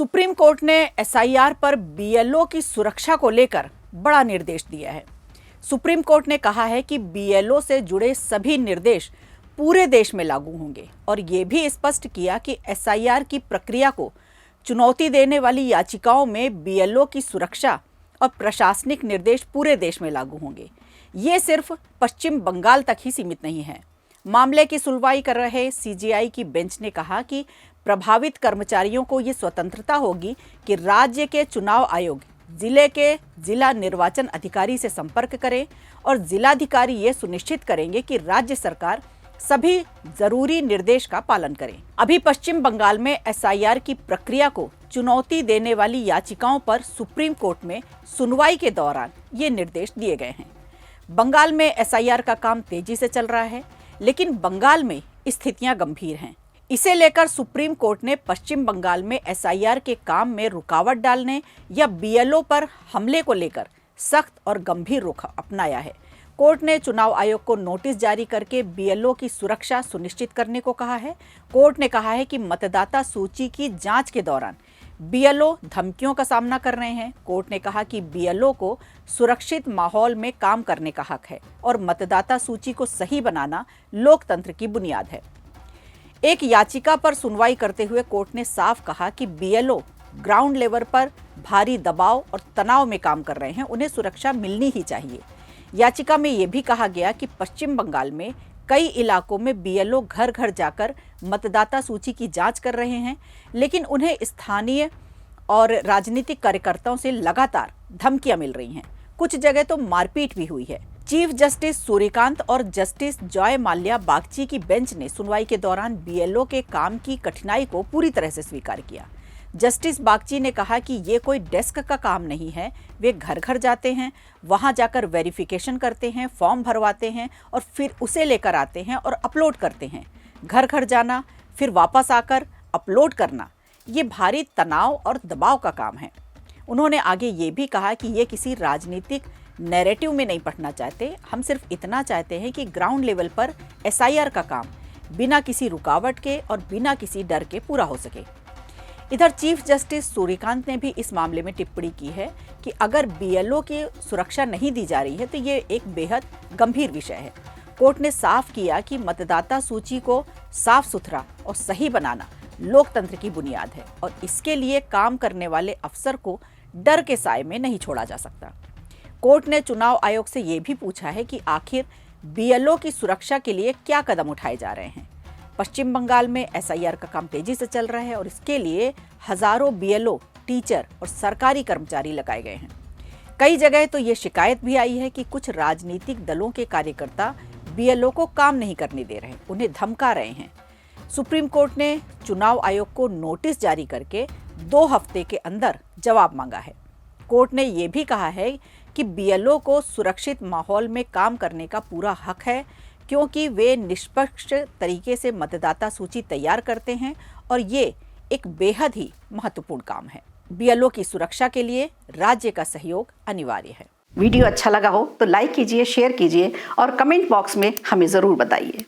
Supreme court ने SIR पर BLO की सुरक्षा को लेकर बड़ा निर्देश दिया है। सुप्रीम कोर्ट ने कहा है कि बीएलओ से जुड़े सभी निर्देश पूरे देश में लागू होंगे और ये भी स्पष्ट किया कि एसआईआर की प्रक्रिया को चुनौती देने वाली याचिकाओं में बीएलओ की सुरक्षा और प्रशासनिक निर्देश पूरे देश में लागू होंगे। ये सिर्फ पश्चिम बंगाल तक ही सीमित नहीं है। मामले की सुनवाई कर रहे सीजेआई की बेंच ने कहा कि प्रभावित कर्मचारियों को ये स्वतंत्रता होगी कि राज्य के चुनाव आयोग जिले के जिला निर्वाचन अधिकारी से संपर्क करें और जिलाधिकारी ये सुनिश्चित करेंगे कि राज्य सरकार सभी जरूरी निर्देश का पालन करे। अभी पश्चिम बंगाल में एसआईआर की प्रक्रिया को चुनौती देने वाली याचिकाओं पर सुप्रीम कोर्ट में सुनवाई के दौरान ये निर्देश दिए गए हैं। बंगाल में एसआईआर का काम तेजी से चल रहा है, लेकिन बंगाल में स्थितियां गंभीर हैं। इसे लेकर सुप्रीम कोर्ट ने पश्चिम बंगाल में एसआईआर के काम में रुकावट डालने या बीएलओ पर हमले को लेकर सख्त और गंभीर रुख अपनाया है। कोर्ट ने चुनाव आयोग को नोटिस जारी करके बीएलओ की सुरक्षा सुनिश्चित करने को कहा है। कोर्ट ने कहा है कि मतदाता सूची की जांच के दौरान बीएलओ धमकियों का सामना कर रहे हैं। कोर्ट ने कहा कि बीएलओ को सुरक्षित माहौल में काम करने का हक है और मतदाता सूची को सही बनाना लोकतंत्र की बुनियाद है। एक याचिका पर सुनवाई करते हुए कोर्ट ने साफ कहा कि बीएलओ ग्राउंड लेवल पर भारी दबाव और तनाव में काम कर रहे हैं, उन्हें सुरक्षा मिलनी ही चाहिए। याचिका में यह भी कहा गया कि पश्चिम बंगाल में कई इलाकों में बीएलओ घर घर जाकर मतदाता सूची की जांच कर रहे हैं, लेकिन उन्हें स्थानीय और राजनीतिक कार्यकर्ताओं से लगातार धमकियां मिल रही हैं। कुछ जगह तो मारपीट भी हुई है। चीफ जस्टिस सूर्यकांत और जस्टिस जॉय माल्या बागची की बेंच ने सुनवाई के दौरान बीएलओ के काम की कठिनाई को पूरी तरह से स्वीकार किया। जस्टिस बागची ने कहा कि ये कोई डेस्क का काम नहीं है। वे घर घर जाते हैं, वहां जाकर वेरिफिकेशन करते हैं, फॉर्म भरवाते हैं और फिर उसे लेकर आते हैं और अपलोड करते हैं। घर घर जाना, फिर वापस आकर अपलोड करना, ये भारी तनाव और दबाव का काम है। उन्होंने आगे ये भी कहा कि ये किसी राजनीतिक नैरेटिव में नहीं पढ़ना चाहते। हम सिर्फ इतना चाहते हैं कि ग्राउंड लेवल पर एसआईआर का काम बिना किसी रुकावट के और बिना किसी डर के पूरा हो सके। इधर चीफ जस्टिस सूर्यकांत ने भी इस मामले में टिप्पणी की है कि अगर बीएलओ की सुरक्षा नहीं दी जा रही है तो ये एक बेहद गंभीर विषय है। कोर्ट ने साफ किया कि मतदाता सूची को साफ सुथरा और सही बनाना लोकतंत्र की बुनियाद है और इसके लिए काम करने वाले अफसर को डर के साए में नहीं छोड़ा जा सकता। कोर्ट ने चुनाव आयोग से ये भी पूछा है कि आखिर बीएलओ की सुरक्षा के लिए क्या कदम उठाए जा रहे हैं। पश्चिम बंगाल में एसआईआर का काम तेजी से चल रहा है और इसके लिए हजारों बीएलओ, टीचर और सरकारी कर्मचारी लगाए गए हैं। कई जगह तो ये शिकायत भी आई है कि कुछ राजनीतिक दलों के कार्यकर्ता बीएलओ को काम नहीं करने दे रहे, उन्हें धमका रहे हैं। सुप्रीम कोर्ट ने चुनाव आयोग को नोटिस जारी करके 2 हफ्ते के अंदर जवाब मांगा है। कोर्ट ने यह भी कहा है कि बीएलओ को सुरक्षित माहौल में काम करने का पूरा हक है, क्योंकि वे निष्पक्ष तरीके से मतदाता सूची तैयार करते हैं और ये एक बेहद ही महत्वपूर्ण काम है। बीएलओ की सुरक्षा के लिए राज्य का सहयोग अनिवार्य है। वीडियो अच्छा लगा हो तो लाइक कीजिए, शेयर कीजिए और कमेंट बॉक्स में हमें ज़रूर बताइए।